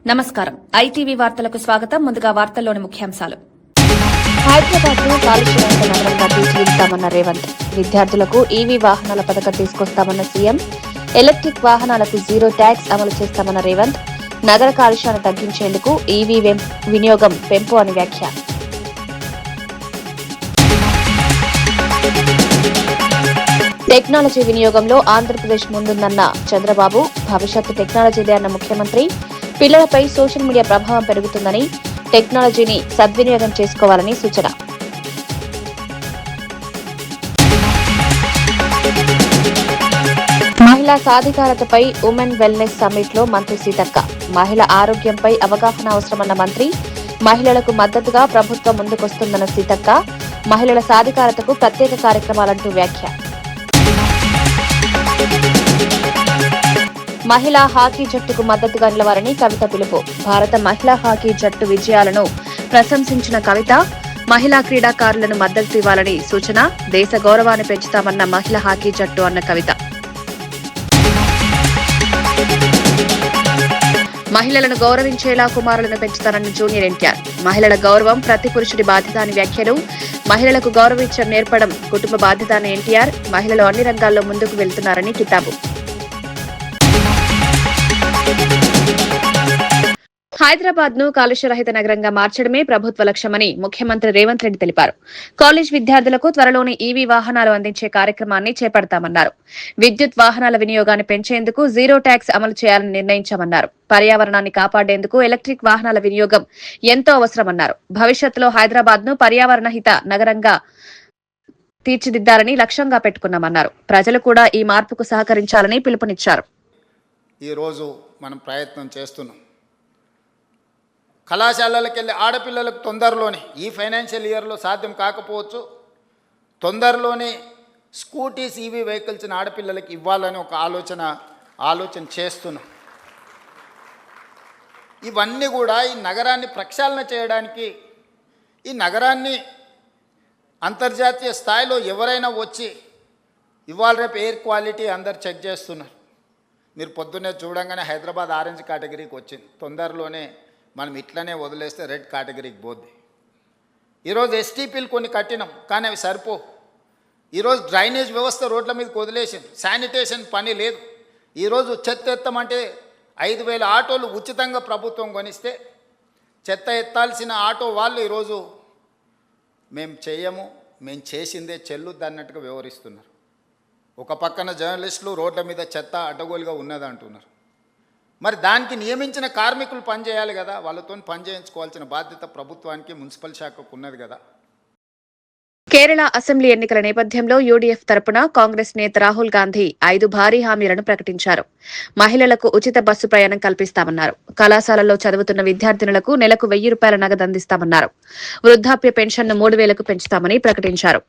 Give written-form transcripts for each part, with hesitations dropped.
నమస్కారం. ఐటీవీ వార్తలకు స్వాగతం. ముందుగా వార్తల్లోని ముఖ్యాంశాలు. హైదరాబాద్ ను కాలుష్యరహిత నగరంగా తీర్చిదిద్దామన్న రేవంత్. విద్యార్థులకు ఈవీ వాహనాల పథకం తీసుకొస్తామన్న సీఎం. ఎలక్ట్రిక్ వాహనాలకు జీరో ట్యాక్స్ అమలు చేస్తామన్న రేవంత్. నగర కాలుష్యాన్ని తగ్గించేందుకు ఈవీ వినియోగం పెంపు అని వ్యాఖ్య. టెక్నాలజీ వినియోగంలో ఆంధ్రప్రదేశ్ ముందుందన్న చంద్రబాబు. భవిష్యత్తు టెక్నాలజీదే అన్న ముఖ్యమంత్రి. పిల్లలపై సోషల్ మీడియా ప్రభావం పెరుగుతుందని, టెక్నాలజీని సద్వినియోగం చేసుకోవాలని సూచన. మహిళా సాధికారతపై ఉమెన్ వెల్నెస్ సమ్మిట్ లో మంత్రి సీతక్క. మహిళ ఆరోగ్యంపై అవగాహన అవసరమన్న మంత్రి. మహిళలకు మద్దతుగా ప్రభుత్వం ముందుకొస్తుందన్న సీతక్క. మహిళల సాధికారతకు ప్రత్యేక కార్యక్రమాలంటూ వ్యాఖ్య. మహిళా హాకీ జట్టుకు మద్దతుగా నిలవాలని కవిత పిలుపు. భారత మహిళా హాకీ జట్టు విజయాలను ప్రశంసించిన కవిత. మహిళా క్రీడాకారులను మద్దతు ఇవ్వాలని సూచన. దేశ గౌరవాన్ని పెంచుతామన్న మహిళా హాకీ జట్టు అన్న కవిత. మహిళలను గౌరవించేలా కుమారులను పెంచుతారన్న జూనియర్ ఎన్టీఆర్. మహిళల గౌరవం ప్రతి పురుషుడి బాధ్యత అని వ్యాఖ్యలు. మహిళలకు గౌరవించడం నేర్పడం కుటుంబ బాధ్యత అని ఎన్టీఆర్. మహిళలు అన్ని రంగాల్లో ముందుకు వెళ్తున్నారని కితాబు. హైదరాబాద్ ను కాలుష్యరహిత నగరంగా మార్చడమే ప్రభుత్వ లక్ష్యమని ముఖ్యమంత్రి రేవంత్ రెడ్డి తెలిపారు. కాలేజ్ విద్యార్థులకు త్వరలోనే ఈవీ వాహనాలు అందించే కార్యక్రమాన్ని చేపడతామన్నారు. విద్యుత్ వాహనాల వినియోగాన్ని పెంచేందుకు జీరో ట్యాక్స్ అమలు చేయాలని నిర్ణయించామన్నారు. పర్యావరణాన్ని కాపాడేందుకు ఎలక్ట్రిక్ వాహనాల వినియోగం ఎంతో అవసరమన్నారు. భవిష్యత్తులో హైదరాబాద్ ను పర్యావరణహిత నగరంగా తీర్చిదిద్దాలని లక్ష్యంగా పెట్టుకున్నామన్నారు. ప్రజలు కూడా ఈ మార్పుకు సహకరించాలని పిలుపునిచ్చారు. ఈరోజు మనం ప్రయత్నం చేస్తున్నాం. కళాశాలలకు వెళ్ళి ఆడపిల్లలకు తొందరలోనే, ఈ ఫైనాన్షియల్ ఇయర్లో సాధ్యం కాకపోవచ్చు, తొందరలోనే స్కూటీస్ ఈవీ వెహికల్స్ని ఆడపిల్లలకి ఇవ్వాలని ఒక ఆలోచన చేస్తున్నాం. ఇవన్నీ కూడా ఈ నగరాన్ని ప్రక్షాళన చేయడానికి, ఈ నగరాన్ని అంతర్జాతీయ స్థాయిలో ఎవరైనా వచ్చి ఇవాళ రేపు ఎయిర్ క్వాలిటీ అందరు చెక్ చేస్తున్నారు. మీరు పొద్దున్నే చూడంగానే హైదరాబాద్ ఆరెంజ్ కేటగిరీకి వచ్చింది. తొందరలోనే మనం ఇట్లనే వదిలేస్తే రెడ్ కేటగిరీకి పోద్ది. ఈరోజు ఎస్టీపీలు కొన్ని కట్టినాం, కానీ అవి సరిపో. ఈరోజు డ్రైనేజ్ వ్యవస్థ రోడ్ల మీదకి వదిలేసింది. శానిటేషన్ పని లేదు. ఈరోజు చెత్త ఎత్తమంటే 5,000 ఆటోలు ఉచితంగా ప్రభుత్వం కొనిస్తే చెత్త ఎత్తాల్సిన ఆటో వాళ్ళు ఈరోజు మేము చేయము, మేము చేసిందే చెల్లుద్ది అన్నట్టుగా వ్యవహరిస్తున్నారు. ఒక పక్కన జర్నలిస్టులు రోడ్ల మీద చెత్త అడ్డగోలుగా ఉన్నది అంటున్నారు. మరి దానికి నియమించిన కార్మికులు పనిచేయాలి కదా, వాళ్ళతో పని చేయించుకోవాల్సిన బాధ్యత ప్రభుత్వానికి, మున్సిపల్ శాఖకు ఉన్నది కదా. కేరళ అసెంబ్లీ ఎన్నికల నేపథ్యంలో యూడీఎఫ్ తరపున కాంగ్రెస్ నేత రాహుల్ గాంధీ 5 భారీ హామీలను ప్రకటించారు. మహిళలకు ఉచిత బస్సు ప్రయాణం కల్పిస్తామన్నారు. కళాశాలల్లో చదువుతున్న విద్యార్థినులకు నెలకు 1,000 రూపాయల నగదు అందిస్తామన్నారు. వృద్ధాప్య పెన్షన్ను 3,000కు పెంచుతామని ప్రకటించారు.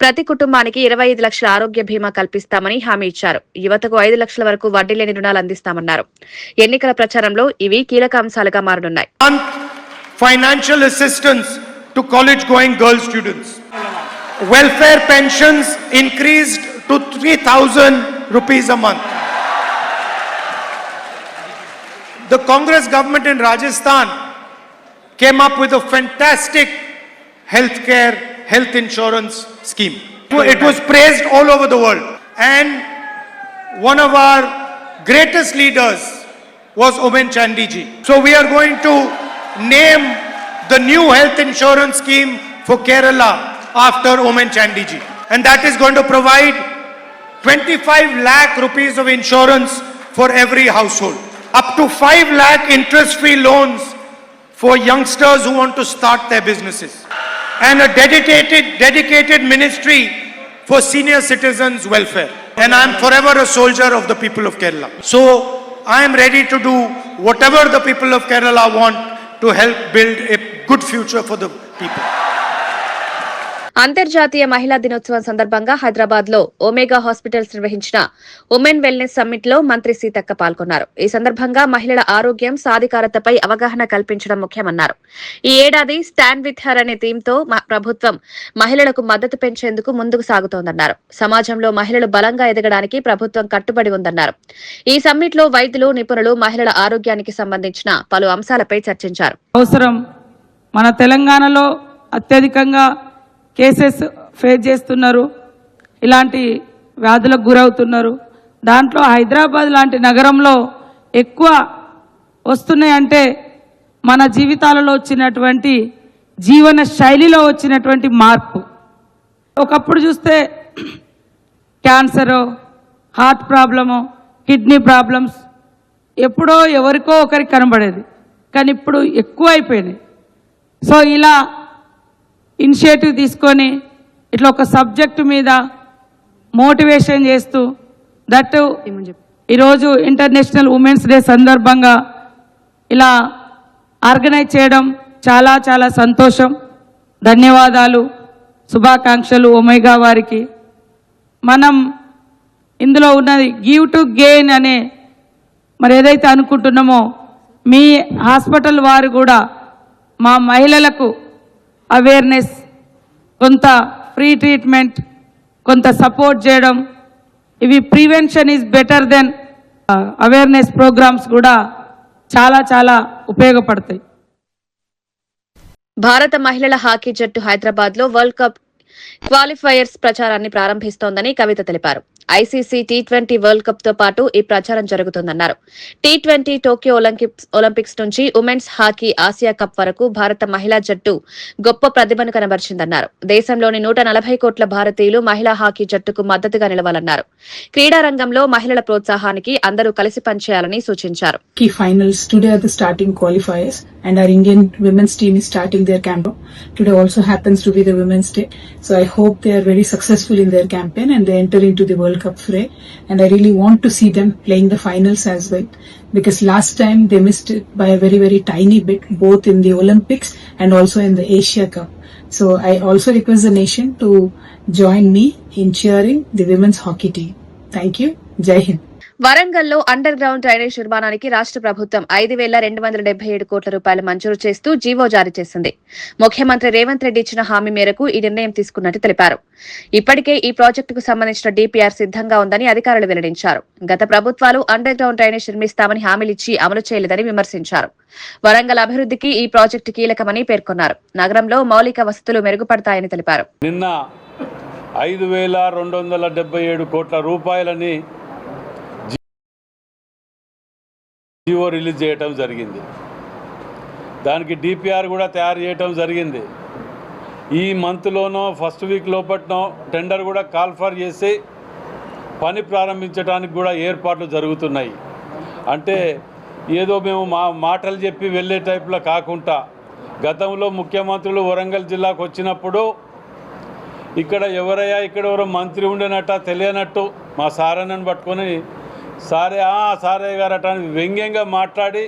ప్రతి కుటుంబానికి 25 లక్షల ఆరోగ్య బీమా కల్పిస్తామని హామీ ఇచ్చారు. యువతకు 5 లక్షల వరకు వడ్డీ లేని రుణాలు అందిస్తామన్నారు. ఎన్నికల ప్రచారంలో ఇవి కీలక అంశాలుగా మారనున్నాయి. Financial assistance to college-going girl students. Welfare pensions increased to 3,000 rupees a month. The Congress government in Rajasthan came up with a fantastic health insurance scheme. It was praised all over the world. And one of our greatest leaders was Oommen Chandy ji. So we are going to name the new health insurance scheme for Kerala after Oommen Chandy ji. And that is going to provide 25 lakh rupees of insurance for every household. Up to 5 lakh interest-free loans for youngsters who want to start their businesses. And a dedicated ministry for senior citizens' welfare. And I am forever a soldier of the people of Kerala. So I am ready to do whatever the people of Kerala want to help build a good future for the people. అంతర్జాతీయ మహిళా దినోత్సవం సందర్భంగా హైదరాబాద్ లో omega hospitals నిర్వహించిన women wellness summit లో మంత్రి సీతక్క పాల్గొన్నారు. ఈ సందర్భంగా మహిళల ఆరోగ్యం, సాధికారతపై అవగాహన కల్పించడం ముఖ్యమన్నారు. ఈ ఏడాది స్టాండ్ విత్ హర్ అనే థీమ్ తో ప్రభుత్వం మహిళలకు మద్దతు పెంచేందుకు ముందుకు సాగుతోందన్నారు. సమాజంలో మహిళలు బలంగా ఎదగడానికి ప్రభుత్వం కట్టుబడి ఉందన్నారు. ఈ సమ్మిట్ లో వైద్యులు, నిపుణులు మహిళల ఆరోగ్యానికి సంబంధించిన పలు అంశాలపై చర్చించారు. అవసరం మన తెలంగాణలో అత్యధికంగా కేసెస్ ఫేస్ చేస్తున్నారు, ఇలాంటి వ్యాధులకు గురవుతున్నారు. దాంట్లో హైదరాబాద్ లాంటి నగరంలో ఎక్కువ వస్తున్నాయంటే మన జీవితాలలో వచ్చినటువంటి జీవన శైలిలో వచ్చినటువంటి మార్పు. ఒకప్పుడు చూస్తే cancer, heart problem, kidney problems ఎప్పుడో ఎవరికో ఒకరికి కనబడేది, కానీ ఇప్పుడు ఎక్కువ అయిపోయినాయి. సో ఇలా ఇనిషియేటివ్ తీసుకొని ఇట్లా ఒక సబ్జెక్టు మీద మోటివేషన్ చేస్తూ దట్టు ఈరోజు ఇంటర్నేషనల్ ఉమెన్స్ డే సందర్భంగా ఇలా ఆర్గనైజ్ చేయడం చాలా చాలా సంతోషం. ధన్యవాదాలు, శుభాకాంక్షలు ఒమేగా వారికి. మనం ఇందులో ఉన్నది గివ్ టు గెయిన్ అనే మరి ఏదైతే అనుకుంటున్నామో మీ హాస్పిటల్ వారు కూడా మా మహిళలకు అవేర్నెస్, కొంత ఫ్రీ ట్రీట్మెంట్, కొంత సపోర్ట్ చేయడం, ఇవి prevention is better than awareness programs కూడా చాలా చాలా ఉపయోగపడతాయి. భారత మహిళల హాకీ జట్టు హైదరాబాద్ లో వరల్డ్ కప్ క్వాలిఫైయర్స్ ప్రచారాన్ని ప్రారంభిస్తోందని కవిత తెలిపారు. ఐసీసీ టీ20 వరల్డ్ కప్ తో పాటు ఈ ప్రచారం జరుగుతుందన్నారు. టీ20 టోక్యో ఒలింపిక్స్ నుంచి ఉమెన్స్ హాకీ ఆసియా కప్ వరకు భారత మహిళా జట్టు గొప్ప ప్రతిభను కనబరిచిందన్నారు. దేశంలోని 140 కోట్ల భారతీయులు మహిళా హాకీ జట్టుకు మద్దతుగా నిలవాలన్నారు. క్రీడా రంగంలో మహిళల ప్రోత్సాహానికి అందరూ కలిసి పనిచేయాలని సూచించారు. Key finals today are the starting qualifiers, and our Indian women's team is starting their campaign. Today also happens to be the Women's Day, so I hope they are very successful in their campaign and they enter into the World Cup fray. And I really want to see them playing the finals as well, because last time they missed it by a very very tiny bit, both in the Olympics and also in the Asia Cup. So I also request the nation to join me in cheering the women's hockey team. Thank you. Jai Hind. వరంగల్లో under ground drainage నిర్మాణానికి రాష్ట్ర ప్రభుత్వం 5,277 కోట్ల రూపాయలు మంజూరు చేస్తూ GO జారీ చేసింది. ముఖ్యమంత్రి రేవంత్ రెడ్డి ఇచ్చిన హామీ మేరకు ఈ నిర్ణయం తీసుకున్నట్టు తెలిపారు. ఇప్పటికే ఈ ప్రాజెక్టుకు సంబంధించిన డీపీఆర్ సిద్ధంగా ఉందని అధికారులు వెల్లడించారు. గత ప్రభుత్వాలు అండర్ గ్రౌండ్ డ్రైనేజ్ నిర్మిస్తామని హామీలిచ్చి అమలు చేయలేదని విమర్శించారు. వరంగల్ అభివృద్ధికి ఈ ప్రాజెక్టు కీలకమని పేర్కొన్నారు. నగరంలో మౌలిక వసతులు మెరుగుపడతాయని తెలిపారు. నిన్న 5,277 కోట్ల రూపాయలని జీవో రిలీజ్ చేయటం జరిగింది. దానికి డిపిఆర్ కూడా తయారు చేయటం జరిగింది. ఈ మంత్లోనో ఫస్ట్ వీక్ లోపట్నో టెండర్ కూడా కాల్ఫర్ చేసి పని ప్రారంభించడానికి కూడా ఏర్పాట్లు జరుగుతున్నాయి. అంటే ఏదో మేము మాటలు చెప్పి వెళ్ళే టైప్లో కాకుండా, గతంలో ముఖ్యమంత్రులు వరంగల్ జిల్లాకు వచ్చినప్పుడు ఇక్కడ ఎవరో మంత్రి ఉండేనట్ట తెలియనట్టు మా సారన్నను పట్టుకొని సారే గారట అని వ్యంగ్యంగా మాట్లాడి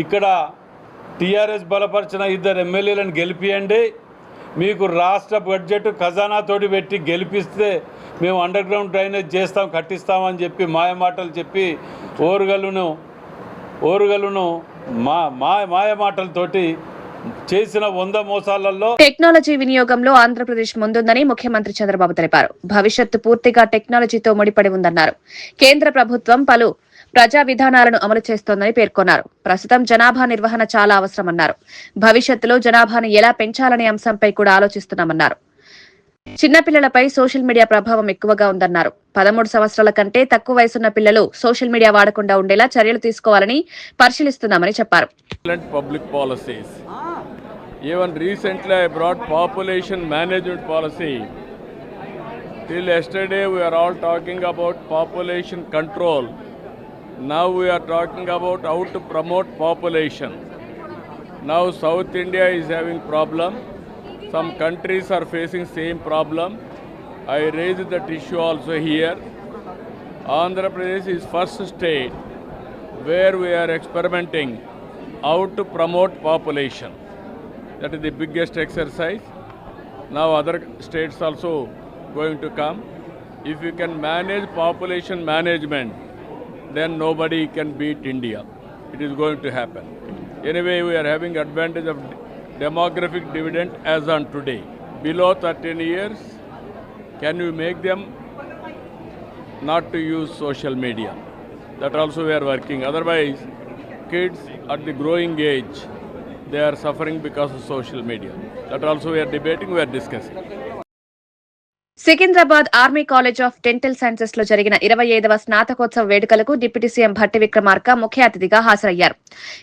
ఇక్కడ టీఆర్ఎస్ బలపరిచిన 2 ఎమ్మెల్యేలను గెలిపియండి, మీకు రాష్ట్ర బడ్జెట్ ఖజానాతోటి పెట్టి గెలిపిస్తే మేము అండర్ గ్రౌండ్ డ్రైనేజ్ చేస్తాం, కట్టిస్తామని చెప్పి మాయమాటలు చెప్పి ఓరుగల్లును మాయమాటలతోటి చేసిన 100 మోసాలలో టెక్నాలజీ వినియోగంలో ఆంధ్రప్రదేశ్ ముందుందని ముఖ్యమంత్రి చంద్రబాబు తెలిపారు. భవిష్యత్తు పూర్తిగా టెక్నాలజీతో ముడిపడి ఉందన్నారు. కేంద్ర ప్రభుత్వం పలు ప్రజా విధానాలను అమలు చేస్తోందని పేర్కొన్నారు. ప్రస్తుతం జనాభా నిర్వహణ చాలా అవసరమన్నారు. భవిష్యత్తులో జనాభాను ఎలా పెంచాలనే అంశంపై కూడా ఆలోచిస్తున్నామన్నారు. చిన్నపిల్లలపై సోషల్ మీడియా ప్రభావం ఎక్కువగా ఉందన్నారు. 13 సంవత్సరాల కంటే తక్కువ వయసున్న పిల్లలు సోషల్ మీడియా వాడకుండా ఉండేలా చర్యలు తీసుకోవాలని పరిశీలిస్తున్నామని చెప్పారు. Even recently I brought population management policy. Till yesterday we are all talking about population control. Now we are talking about how to promote population. Now South India is having problem. Some countries are facing same problem. I raised that issue also here. Andhra Pradesh is first state where we are experimenting how to promote population. That is the biggest exercise. Now other states also going to come. If you can manage population management, then nobody can beat India. It is going to happen. Anyway, we are having advantage of demographic dividend as on today. Below 13 years, can you make them not to use social media? That also we are working. Otherwise, kids at the growing age, they are suffering because of social media. That also we are debating, we are discussing. Secunderabad army college of dental sciences లో జరిగిన 25వ స్నాతకోత్సవ వేడుకలకు deputy CM Bhatti Vikramarka ముఖ్య అతిథిగా హాజరయ్యారు.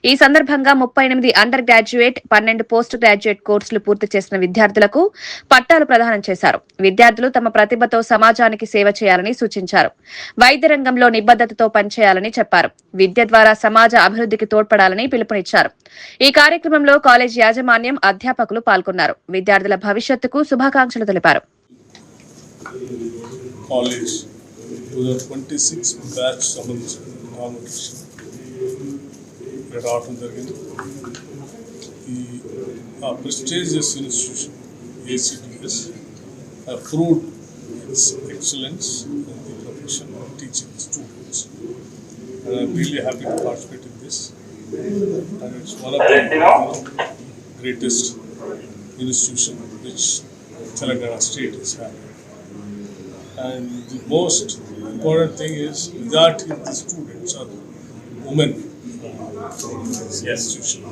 ఈ సందర్భంగా 38 under graduate, 12 post graduate కోర్సులు పూర్తి చేసిన విద్యార్థులకు పట్టాలు ప్రదానం చేశారు. విద్యార్థులు తమ ప్రతిభతో సమాజానికి సేవ చేయాలని సూచించారు. వైద్య రంగంలో నిబద్దతతో పనిచేయాలని చెప్పారు. విద్య ద్వారా సమాజ అభివృద్ధికి తోడ్పడాలని పిలుపునిచ్చారు. ఈ కార్యక్రమంలో కాలేజ్ యాజమాన్యం, అధ్యాపకులు పాల్గొన్నారు. విద్యార్థుల భవిష్యత్తుకు శుభాకాంక్షలు తెలిపారు. College 2026 బ్యాచ్ సంబంధించిన కాంపిటీషన్ ఇక్కడ రావడం జరిగింది. ఈ prestigious institution ACTS approved its excellence in the profession of teaching students, and I'm really happy to participate in this, and it's one of the greatest institution which Telangana state is having. And the most important thing is majority of the students are women from this institution.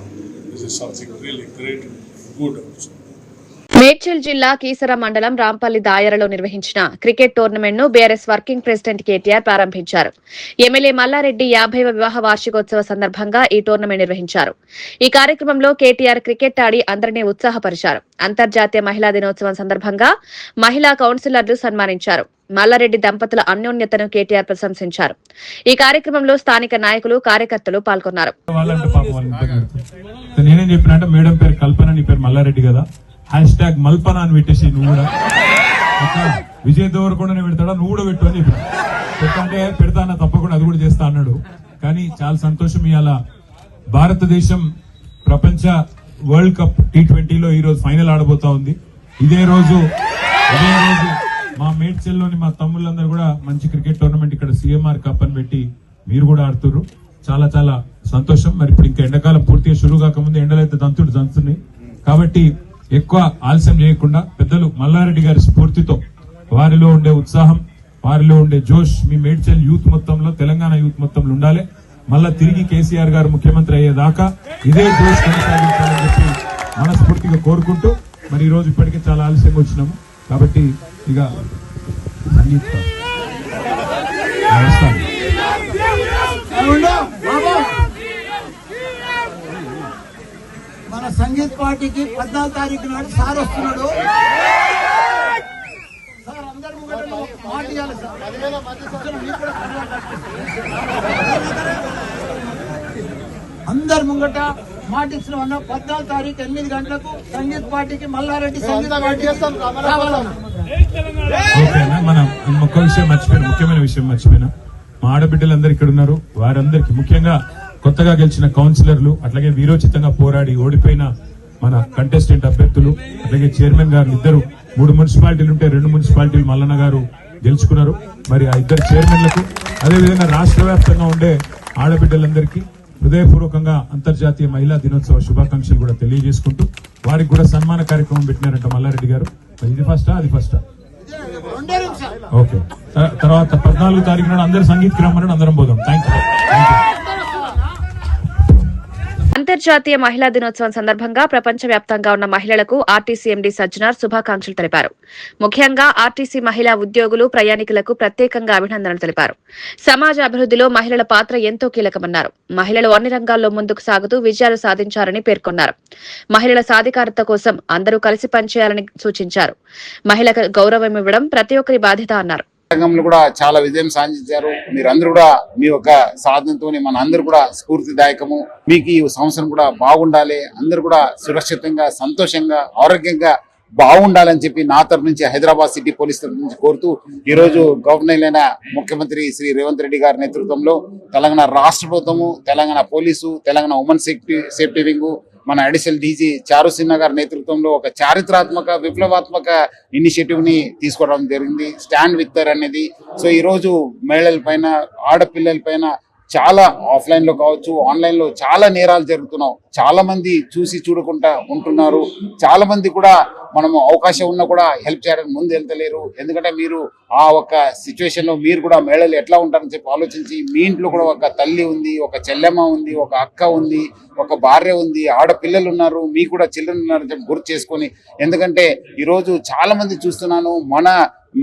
This is something really great and good also. Medchal జిల్లా కీసర మండలం రాంపల్లి దాయరలో నిర్వహించిన cricket tournament ను BRS working president KTR ప్రారంభించారు. MLA Mallareddy 50వ వివాహ వార్షికోత్సవ సందర్భంగా ఈ tournament నిర్వహించారు. ఈ కార్యక్రమంలో కేటీఆర్ క్రికెట్ ఆడి అందరినీ ఉత్సాహపరిచారు. అంతర్జాతీయ మహిళా దినోత్సవం సందర్భంగా మహిళా కౌన్సిలర్లు సన్మానించారు. మల్లారెడ్డి దంపతుల అన్యోన్యతను కేటీఆర్ ప్రశంసించారు. ఈ కార్యక్రమంలో స్థానిక నాయకులు, కార్యకర్తలు పాల్గొన్నారు. నేనేం చెప్పిన అంటే, మేడం పేరు కల్పన, నీ పేరు మల్లారెడ్డి కదా, హ్యాష్ట్యాగ్ మల్పన అని పెట్టేసి నువ్వు కూడా విజయ్ దేవరకొండనే పెడతాడా, నువ్వు కూడా పెట్టు అని చెప్పి పెట్టంటే పెడతానా, తప్పకుండా అది కూడా చేస్తా అన్నాడు. కానీ చాలా సంతోషం, ఇవాళ భారతదేశం ప్రపంచ వరల్డ్ కప్ T20లో ఈ రోజు ఫైనల్ ఆడబోతా ఉంది. ఇదే రోజు మా మేడ్చల్లోని మా తమ్ముళ్ళందరూ కూడా మంచి క్రికెట్ టోర్నమెంట్ ఇక్కడ CMR కప్ అని పెట్టి మీరు కూడా ఆడుతున్నారు. చాలా చాలా సంతోషం. మరి ఇప్పుడు ఇంకా ఎండాకాలం పూర్తిగా షురూ కాకముందు ఎండలైతే దంతున్నాయి కాబట్టి ఎక్కువ ఆలస్యం చేయకుండా పెద్దలు మల్లారెడ్డి గారి స్ఫూర్తితో, వారిలో ఉండే ఉత్సాహం, వారిలో ఉండే జోష్ మీ మేడ్చల్ యూత్ మొత్తంలో, తెలంగాణ యూత్ మొత్తంలో ఉండాలి. మళ్ళా తిరిగి కేసీఆర్ గారు ముఖ్యమంత్రి అయ్యేదాకా ఇదే జోష్ కొనసాగించాలని చెప్పి మనస్ఫూర్తిగా కోరుకుంటూ, మరి ఈ రోజు ఇప్పటికే చాలా ఆలస్యంగా వచ్చినాము కాబట్టి ఇక మన సంగీత్ పార్టీకి 14వ తారీఖు నాడు సార్ వస్తున్నాడు. సార్ అందరి ముంగట మాట ఇవ్వాలి సార్. అందరి ముంగట మాట ఇస్తున్నాం. 14వ తారీఖు 8 గంటలకు సంగీత్ పార్టీకి మల్లారెడ్డి సంగీత పార్టీ రావాలన్నా. ఓకేనా? మనం ఒక్క విషయం మర్చిపోయినా, ముఖ్యమైన విషయం మర్చిపోయినా, మా ఆడబిడ్డలందరూ ఇక్కడ ఉన్నారు. వారందరికీ ముఖ్యంగా కొత్తగా గెలిచిన కౌన్సిలర్లు, అట్లాగే వీరోచితంగా పోరాడి ఓడిపోయిన మన కంటెస్టెంట్ అభ్యర్థులు, అట్లాగే చైర్మన్ గారు ఇద్దరు, 3 మున్సిపాలిటీలు ఉంటే 2 మున్సిపాలిటీలు మల్లన్న గారు గెలుచుకున్నారు. మరి ఆ ఇద్దరు చైర్మన్లకు, అదేవిధంగా రాష్ట్ర వ్యాప్తంగా ఉండే ఆడబిడ్డలందరికీ హృదయపూర్వకంగా అంతర్జాతీయ మహిళా దినోత్సవ శుభాకాంక్షలు కూడా తెలియజేసుకుంటూ, వారికి కూడా సన్మాన కార్యక్రమం పెట్టినారంట మల్లారెడ్డి గారు. ఇది ఫస్టా, అది ఫస్టా? ఓకే. తర్వాత 14వ తారీఖు నాడు అందరు సంగీత్ రమ్మని అందరం పోదాం. Thank you. అంతర్జాతీయ మహిళా దినోత్సవం సందర్భంగా ప్రపంచవ్యాప్తంగా ఉన్న మహిళలకు ఆర్టీసీ ఎండీ సజ్జనార్ శుభాకాంక్షలు తెలిపారు. ముఖ్యంగా ఆర్టీసీ మహిళా ఉద్యోగులు, ప్రయాణికులకు ప్రత్యేకంగా అభినందనలు తెలిపారు. సమాజ అభివృద్ధిలో మహిళల పాత్ర ఎంతో కీలకమన్నారు. మహిళలు అన్ని రంగాల్లో ముందుకు సాగుతూ విజయాలు సాధించారని పేర్కొన్నారు. మహిళల సాధికారత కోసం అందరూ కలిసి పనిచేయాలని సూచించారు. మహిళకు గౌరవం ఇవ్వడం ప్రతి ఒక్కరి బాధ్యత అన్నారు. రంగంలో కూడా చాలా విజయం సాధించారు. మీరందరూ కూడా మీ యొక్క సాధనతో మన అందరూ కూడా స్ఫూర్తిదాయకము. మీకు ఈ సంవత్సరం కూడా బాగుండాలి, అందరూ కూడా సురక్షితంగా, సంతోషంగా, ఆరోగ్యంగా బాగుండాలని చెప్పి నా తరఫు నుంచి, హైదరాబాద్ సిటీ పోలీస్ తరఫు నుంచి కోరుతూ, ఈ రోజు గవర్నర్ అయిన ముఖ్యమంత్రి శ్రీ రేవంత్ రెడ్డి గారి నేతృత్వంలో తెలంగాణ రాష్ట్ర ప్రభుత్వము, Telangana police, Telangana women safety wing, మన అడిషనల్ డీజీ చారు సిన్హా గారి నేతృత్వంలో ఒక చారిత్రాత్మక విప్లవాత్మక ఇనిషియేటివ్ ని తీసుకోవడం జరిగింది, స్టాండ్ విత్తర్ అనేది. సో ఈ రోజు మహిళల పైన, ఆడపిల్లల పైన చాలా ఆఫ్లైన్ లో కావచ్చు, ఆన్లైన్ లో చాలా నేరాలు జరుగుతున్నావు. చాలా మంది చూసి చూడకుండా ఉంటున్నారు. చాలా మంది కూడా మనము అవకాశం ఉన్నా కూడా హెల్ప్ చేయడానికి ముందు వెళ్తలేరు. ఎందుకంటే మీరు ఆ ఒక సిచ్యువేషన్ లో మీరు కూడా మహిళలు ఎట్లా ఉంటారని చెప్పి ఆలోచించి, మీ ఇంట్లో కూడా ఒక తల్లి ఉంది, ఒక చెల్లెమ్మ ఉంది, ఒక అక్క ఉంది, ఒక భార్య ఉంది, ఆడపిల్లలు ఉన్నారు, మీకు కూడా చిల్డ్రన్ ఉన్నారు అని చెప్పి గుర్తు చేసుకొని. ఎందుకంటే ఈరోజు చాలా మంది చూస్తున్నాను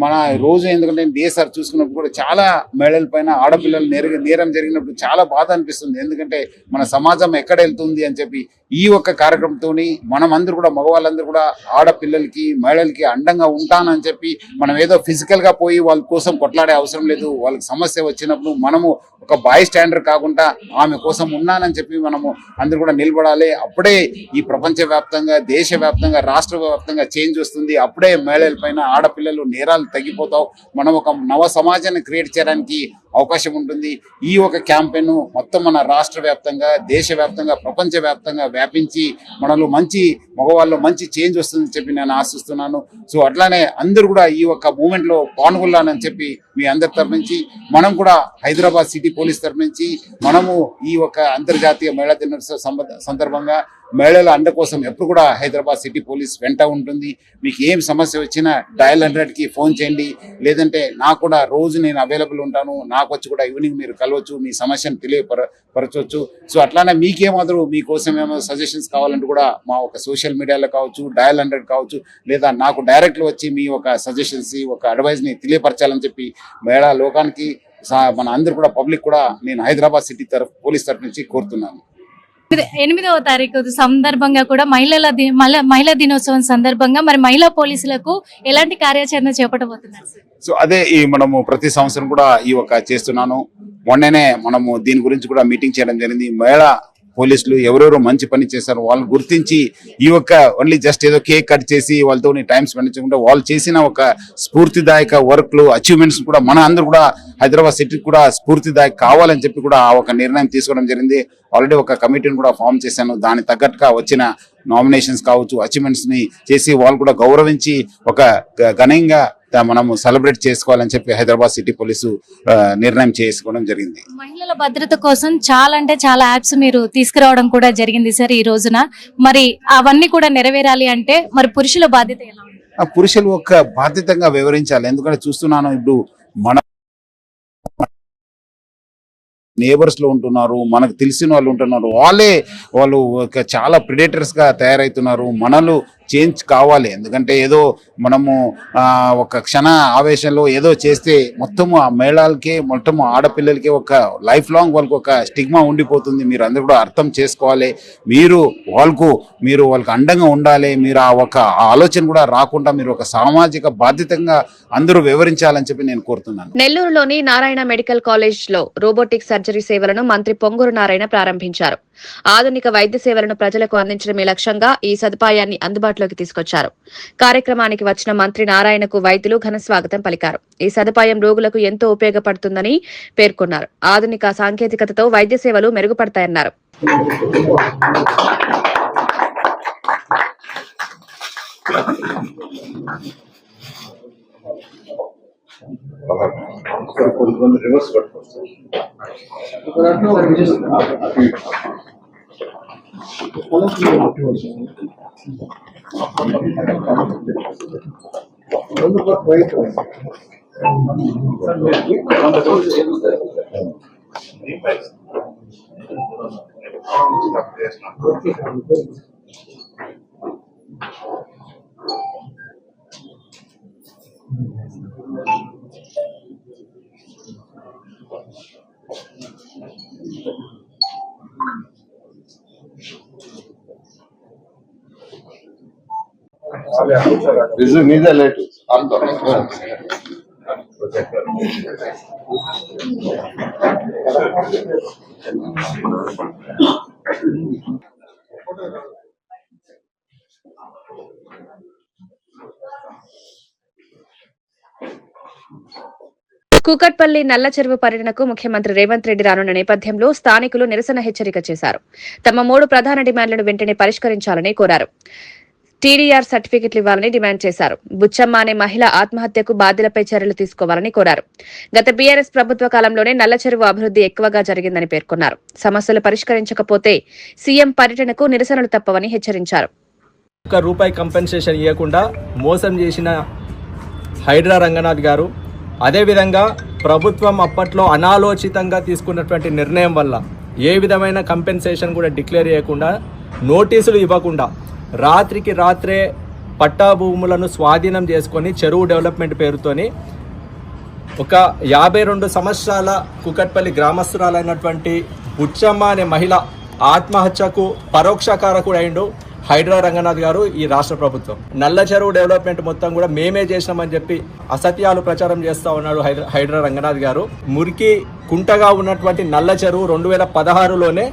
మన రోజు, ఎందుకంటే డిఎస్ఆర్ చూసుకున్నప్పుడు కూడా చాలా మహిళల పైన, ఆడపిల్లలు నేరం జరిగినప్పుడు చాలా బాధ అనిపిస్తుంది. ఎందుకంటే మన సమాజం ఎక్కడ వెళ్తుంది అని చెప్పి ఈ ఒక్క కార్యక్రమంతో మనం అందరూ కూడా, మగవాళ్ళందరూ కూడా ఆడపిల్లలకి, మహిళలకి అండంగా ఉంటానని చెప్పి, మనం ఏదో ఫిజికల్ గా పోయి వాళ్ళ కోసం కొట్లాడే అవసరం లేదు. వాళ్ళకి సమస్య వచ్చినప్పుడు మనము ఒక బాయ్ స్టాండర్ కాకుండా ఆమె కోసం ఉన్నానని చెప్పి మనము అందరూ కూడా నిలబడాలి. అప్పుడే ఈ ప్రపంచ వ్యాప్తంగా, దేశ వ్యాప్తంగా, రాష్ట్ర వ్యాప్తంగా చేంజ్ వస్తుంది. అప్పుడే మహిళల పైన, ఆడపిల్లలు నేరాలు తగ్గిపోతావు. మనం ఒక నవ సమాజాన్ని క్రియేట్ చేయడానికి అవకాశం ఉంటుంది. ఈ ఒక క్యాంపెయిన్ మొత్తం మన రాష్ట్ర వ్యాప్తంగా, దేశ వ్యాప్తంగా, ప్రపంచ వ్యాప్తంగా వ్యాపించి మనలో మంచి, మగవాళ్ళు మంచి చేంజ్ వస్తుందని చెప్పి నేను ఆశిస్తున్నాను. సో అట్లానే అందరూ కూడా ఈ ఒక మూమెంట్ లో పాల్గొనాలని చెప్పి మీ అందరి తరఫు నుంచి, మనం కూడా హైదరాబాద్ సిటీ పోలీస్ తరఫు నుంచి మనము ఈ ఒక అంతర్జాతీయ మహిళా దినోత్సవ సందర్భంగా మహిళల అండ కోసం ఎప్పుడు కూడా హైదరాబాద్ సిటీ పోలీస్ వెంట ఉంటుంది. మీకు ఏం సమస్య వచ్చినా డయల్ 100కి ఫోన్ చేయండి. లేదంటే నాకు కూడా రోజు నేను అవైలబుల్ ఉంటాను. నాకు వచ్చి కూడా ఈవినింగ్ మీరు కలవచ్చు, మీ సమస్యను తెలియపరచవచ్చు. సో అట్లానే మీకేమాదరు, మీకోసం ఏమో సజెషన్స్ కావాలంటే కూడా మా ఒక సోషల్ మీడియాలో కావచ్చు, డయల్ 100 కావచ్చు, లేదా నాకు డైరెక్ట్ వచ్చి మీ ఒక సజెషన్స్, ఒక అడ్వైజ్ ని తెలియపరచాలని చెప్పి మహిళా లోకానికి, మన అందరూ కూడా పబ్లిక్ కూడా నేను హైదరాబాద్ సిటీ పోలీస్ తరఫు నుంచి కోరుతున్నాను. 8వ తారీఖు సందర్భంగా కూడా మహిళా దినోత్సవం సందర్భంగా మరి మహిళా పోలీసులకు ఎలాంటి కార్యాచరణ చేపట్టబోతున్నారు? సో అదే మనము ప్రతి సంవత్సరం కూడా ఈ ఒక చేస్తున్నాను. మొన్ననే మనము దీని గురించి కూడా మీటింగ్ చేయడం జరిగింది. మహిళా పోలీసులు ఎవరెవరు మంచి పని చేశారు వాళ్ళు గుర్తించి, ఈ యొక్క ఓన్లీ జస్ట్ ఏదో కేక్ కట్ చేసి వాళ్ళతో టైం స్పెండ్ చేయకుండా, వాళ్ళు చేసిన ఒక స్ఫూర్తిదాయక వర్క్లు, అచీవ్మెంట్స్ కూడా మన అందరూ కూడా హైదరాబాద్ సిటీకి కూడా స్ఫూర్తిదాయక కావాలని చెప్పి కూడా ఆ ఒక నిర్ణయం తీసుకోవడం జరిగింది. ఆల్రెడీ ఒక కమిటీని కూడా ఫామ్ చేశాను. దాని తగ్గట్టుగా వచ్చిన నామినేషన్స్ కావచ్చు, అచీవ్మెంట్స్ ని చేసి వాళ్ళు కూడా గౌరవించి ఒక ఘనంగా మనము సెలబ్రేట్ చేసుకోవాలని చెప్పి హైదరాబాద్ సిటీ పోలీసు నిర్ణయం చేసుకోవడం జరిగింది. మహిళల భద్రత కోసం చాలా అంటే చాలా యాప్స్ మీరు తీసుకురావడం కూడా జరిగింది సార్ ఈ రోజున. మరి అవన్నీ కూడా నెరవేరాలి అంటే మరి పురుషుల బాధ్యత ఎలా ఉంది? పురుషులు ఒక బాధ్యతగా వివరించాలి. ఎందుకంటే చూస్తున్నాను ఇప్పుడు మన నేబర్స్ లో ఉంటున్నారు, మనకు తెలిసిన వాళ్ళు ఉంటున్నారు, వాళ్ళు చాలా ప్రిడేటర్స్ గా తయారవుతున్నారు. మనలు చేంజ్ కావాలి. ఎందుకంటే ఏదో మనము ఒక క్షణ ఆవేశంలో ఏదో చేస్తే మొత్తము ఆ మహిళలకే, మొత్తము ఆడపిల్లలకే ఒక లైఫ్ లాంగ్ వాళ్ళకి ఒక స్టిగ్మా ఉండిపోతుంది. మీరు అందరూ కూడా అర్థం చేసుకోవాలి. మీరు వాళ్ళకి అండంగా ఉండాలి. మీరు ఆ ఒక ఆలోచన కూడా రాకుండా మీరు ఒక సామాజిక బాధ్యతగా అందరూ వివరించాలని చెప్పి నేను కోరుతున్నాను. నెల్లూరులోని నారాయణ మెడికల్ కాలేజ్ లో రోబోటిక్ సర్జరీ సేవలను మంత్రి పొంగూరు నారాయణ ప్రారంభించారు. ఆధునిక వైద్య సేవలను ప్రజలకు అందించడమే లక్ష్యంగా ఈ సదుపాయాన్ని అందుబాటులోకి తీసుకొచ్చారు. కార్యక్రమానికి వచ్చిన మంత్రి నారాయణకు వైద్యులు ఘన స్వాగతం పలికారు. ఈ సదుపాయం రోగులకు ఎంతో ఉపయోగపడుతుందని పేర్కొన్నారు. ఆధునిక సాంకేతికతతో వైద్య సేవలు మెరుగుపడతాయన్నారు. కూకట్పల్లి నల్ల చెరువు పర్యటనకు ముఖ్యమంత్రి రేవంత్ రెడ్డి రానున్న నేపథ్యంలో స్థానికులు నిరసన హెచ్చరిక చేశారు. తమ 3 ప్రధాన డిమాండ్లను వెంటనే పరిష్కరించాలని కోరారు. టీడీఆర్ సర్టిఫికెట్లు ఇవ్వాలని డిమాండ్ చేశారు. బుచ్చమ్మ అనే మహిళ ఆత్మహత్యకు బాధ్యులపై చర్యలు తీసుకోవాలని కోరారు. గత బీఆర్ఎస్ ప్రభుత్వ కాలంలోనే నల్ల చెరువు అభివృద్ధి ఎక్కువగా జరిగిందని పేర్కొన్నారు. సమస్యలు పరిష్కరించకపోతే సీఎం పర్యటనకు నిరసనలు తప్పవని హెచ్చరించారు. రూపాయి కంపెన్సేషన్ ఇవ్వకుండా మోసం చేసిన హైడ్రా రంగనాథ్ గారు, అదేవిధంగా ప్రభుత్వం అప్పట్లో అనాలోచితంగా తీసుకున్నటువంటి నిర్ణయం వల్ల ఏ విధమైన కంపెన్సేషన్ కూడా డిక్లేర్ చేయకుండా, నోటీసులు ఇవ్వకుండా రాత్రికి రాత్రే పట్టా భూములను స్వాధీనం చేసుకొని చెరువు డెవలప్మెంట్ పేరుతోని ఒక 52 సంవత్సరాల కూకట్పల్లి గ్రామస్తురాలైనటువంటి బుచ్చమ్మ అనే మహిళ ఆత్మహత్యకు పరోక్ష కారకుడు అయిండు హైడ్రా రంగనాథ్ గారు, ఈ రాష్ట్ర ప్రభుత్వం. నల్ల చెరువు డెవలప్మెంట్ మొత్తం కూడా మేమే చేసినామని చెప్పి అసత్యాలు ప్రచారం చేస్తూ ఉన్నాడు హైడ్రా రంగనాథ్ గారు. మురికి కుంటగా ఉన్నటువంటి నల్ల చెరువు 2016లోనే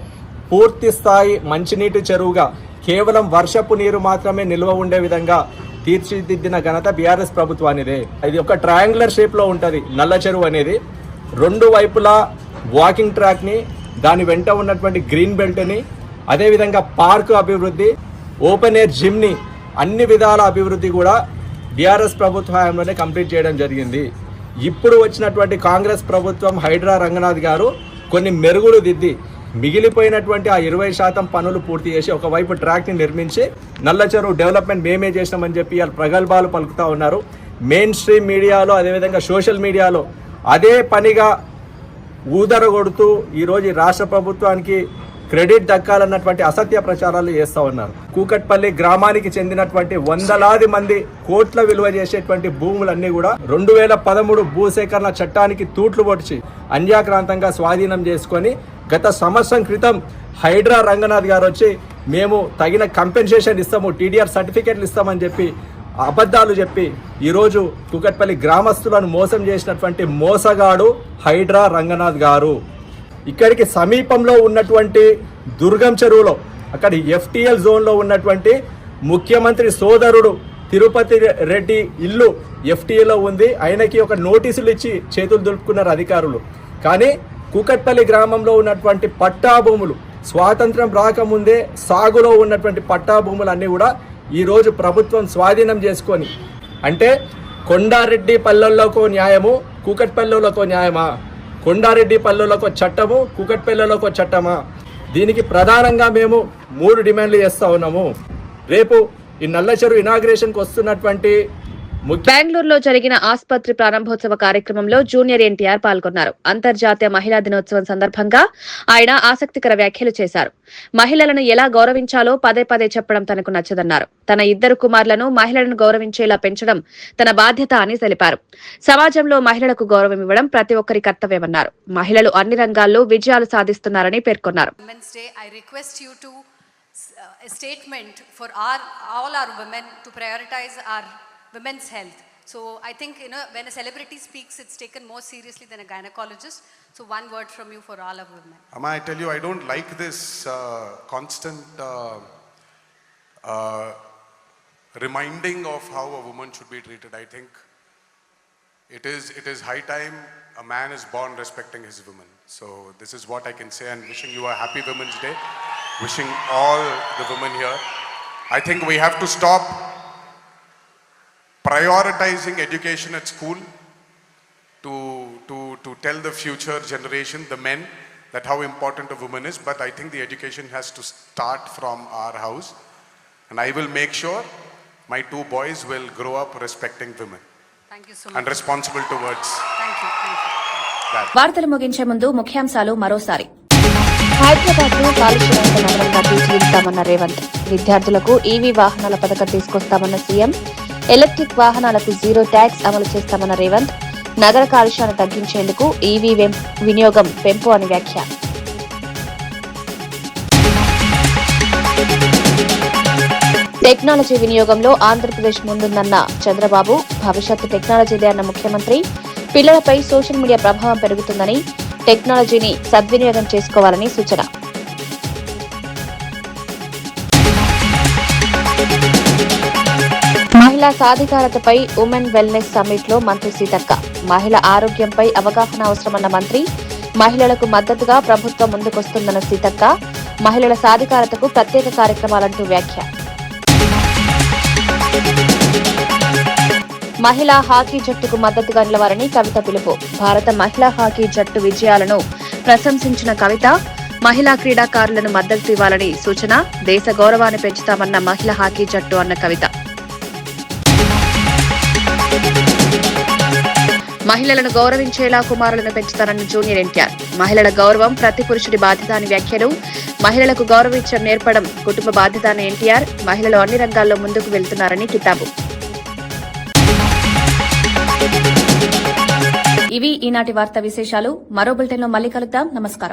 పూర్తి స్థాయి మంచినీటి చెరువుగా కేవలం వర్షపు నీరు మాత్రమే నిల్వ ఉండే విధంగా తీర్చిదిద్దిన ఘనత బీఆర్ఎస్ ప్రభుత్వానిదే. ఇది ఒక ట్రయాంగులర్ షేప్ లో ఉంటది నల్ల చెరువు అనేది. 2 వైపులా వాకింగ్ ట్రాక్ ని, దాని వెంట ఉన్నటువంటి గ్రీన్ బెల్ట్ ని, అదేవిధంగా పార్క్ అభివృద్ధి, ఓపెన్ ఎయిర్ జిమ్ ని, అన్ని విధాల అభివృద్ధి కూడా బీఆర్ఎస్ ప్రభుత్వ హయాంలోనే కంప్లీట్ చేయడం జరిగింది. ఇప్పుడు వచ్చినటువంటి కాంగ్రెస్ ప్రభుత్వం హైడ్రా రంగనాథ్ గారు కొన్ని మెరుగులు దిద్ది మిగిలిపోయినటువంటి ఆ 20% పనులు పూర్తి చేసి ఒకవైపు ట్రాక్ ని నిర్మించి నల్ల చెరువు డెవలప్మెంట్ మేమే చేసినామని చెప్పి వాళ్ళు ప్రగల్భాలు పలుకుతా ఉన్నారు. మెయిన్ స్ట్రీమ్ మీడియాలో, అదేవిధంగా సోషల్ మీడియాలో అదే పనిగా ఊదరగొడుతూ ఈరోజు ఈ రాష్ట్ర ప్రభుత్వానికి క్రెడిట్ దక్కాలన్నటువంటి అసత్య ప్రచారాలు చేస్తూ ఉన్నారు. కూకట్పల్లి గ్రామానికి చెందినటువంటి వందలాది మంది కోట్ల విలువ చేసేటువంటి భూములన్నీ కూడా 2013 భూసేకరణ చట్టానికి తూట్లు పొడిచి అన్యాక్రాంతంగా స్వాధీనం చేసుకొని గత సంవత్సరం క్రితం హైడ్రా రంగనాథ్ గారు వచ్చి మేము తగిన కంపెన్సేషన్ ఇస్తాము, టీడీఆర్ సర్టిఫికెట్లు ఇస్తామని చెప్పి అబద్ధాలు చెప్పి ఈరోజు కూకట్పల్లి గ్రామస్తులను మోసం చేసినటువంటి మోసగాడు హైడ్రా రంగనాథ్ గారు. ఇక్కడికి సమీపంలో ఉన్నటువంటి దుర్గం చెరువులో, అక్కడ ఎఫ్టీఎల్ జోన్లో ఉన్నటువంటి ముఖ్యమంత్రి సోదరుడు తిరుపతి రెడ్డి ఇల్లు ఎఫ్టీఏలో ఉంది. ఆయనకి ఒక నోటీసులు ఇచ్చి చేతులు దులుపుకున్నారు అధికారులు. కానీ కూకట్పల్లి గ్రామంలో ఉన్నటువంటి పట్టా భూములు, స్వాతంత్రం రాకముందే సాగులో ఉన్నటువంటి పట్టా భూములు అన్నీ కూడా ఈరోజు ప్రభుత్వం స్వాధీనం చేసుకొని, అంటే కొండారెడ్డి పల్లెల్లోకో న్యాయము, కూకట్పల్లిలోకో న్యాయమా? కొండారెడ్డి పల్లెలకు చట్టము, కూకట్పల్లిలకు చట్టమా? దీనికి ప్రధానంగా మేము 3 డిమాండ్లు చేస్తా ఉన్నాము. రేపు ఈ నల్ల చెరువు ఇనాగ్రేషన్కి వస్తున్నటువంటి బెంగళూరులో జరిగిన ఆసుపత్రి ప్రారంభోత్సవ కార్యక్రమంలో జూనియర్ ఎన్టీఆర్ పాల్గొన్నారు. అంతర్జాతీయ మహిళా దినోత్సవం సందర్భంగా ఆయన ఆసక్తికర వ్యాఖ్యలు చేశారు. మహిళలను ఎలా గౌరవించాలో పదే పదే చెప్పడం తనకు నచ్చదన్నారు. తన 2 కుమారులను మహిళలను గౌరవించేలా పెంచడం తన బాధ్యత అని తెలిపారు. సమాజంలో మహిళలకు గౌరవం ఇవ్వడం ప్రతి ఒక్కరి కర్తవ్యమన్నారు. మహిళలు అన్ని రంగాల్లో విజయాలు సాధిస్తున్నారని పేర్కొన్నారు. women's health. So I think, when a celebrity speaks, it's taken more seriously than a gynecologist. So one word from you for all of women. Amma, I tell you, I don't like this constant reminding of how a woman should be treated. I think it is high time a man is born respecting his woman. So this is what I can say, and wishing you a happy Women's Day. Wishing all the women here. I think we have to stop prioritizing education at school to tell the future generation, the men, that how important a woman is. But I think the education has to start from our house, and I will make sure my 2 boys will grow up respecting women. Thank you so much. And responsible towards that. వార్తలు ముగించే ముందు ముఖ్యాంశాలు మరోసారి. హైదరాబాద్ ను కాలుష్య రహిత నగరంగా తీర్చిదిద్దామన్న రేవంత్. విద్యార్థులకు ఈవీ వాహనాల పథకం తీసుకొస్తామన్న సీఎం. ఎలక్ట్రిక్ వాహనాలకు 0 ట్యాక్స్ అమలు చేస్తామన్న రేవంత్. నగర కాలుష్యాన్ని తగ్గించేందుకు ఈవీ వినియోగం పెంపు అని వ్యాఖ్య. టెక్నాలజీ వినియోగంలో ఆంధ్రప్రదేశ్ ముందుందన్న చంద్రబాబు. భవిష్యత్తు టెక్నాలజీదే అన్న ముఖ్యమంత్రి. పిల్లలపై సోషల్ మీడియా ప్రభావం పెరుగుతుందని, టెక్నాలజీని సద్వినియోగం చేసుకోవాలని సూచన. మహిళా సాధికారతపై ఉమెన్ వెల్నెస్ సమ్మిట్ లో మంత్రి సీతక్క. మహిళ ఆరోగ్యంపై అవగాహన అవసరమన్న మంత్రి, మహిళలకు మద్దతుగా ప్రభుత్వం ముందుకొస్తుందన్న సీతక్క, మహిళల సాధికారతకు ప్రత్యేక కార్యక్రమాలంటూ వ్యాఖ్య. మహిళా హాకీ జట్టుకు మద్దతుగా నిలవాలని కవిత పిలుపు. భారత మహిళా హాకీ జట్టు విజయాలను ప్రశంసించిన కవిత, మహిళా క్రీడాకారులను మద్దతు ఇవ్వాలని సూచన. దేశ గౌరవాన్ని పెంచుతామన్న మహిళా హాకీ జట్టు అన్న కవిత. మహిళలను గౌరవించేలా కుమారులను పెంచుతానన్న జూనియర్ ఎన్టీఆర్. మహిళల గౌరవం ప్రతి పురుషుడి బాధ్యత అని వ్యాఖ్యలు. మహిళలకు గౌరవించడం నేర్పడం కుటుంబ బాధ్యత అని ఎన్టీఆర్. మహిళలు అన్ని రంగాల్లో ముందుకు వెళ్తున్నారని కితాబు. ఇవి ఈనాటి వార్తా విశేషాలు. మరో బులెటిన్లో మళ్ళీ కలుద్దాం. నమస్కారం.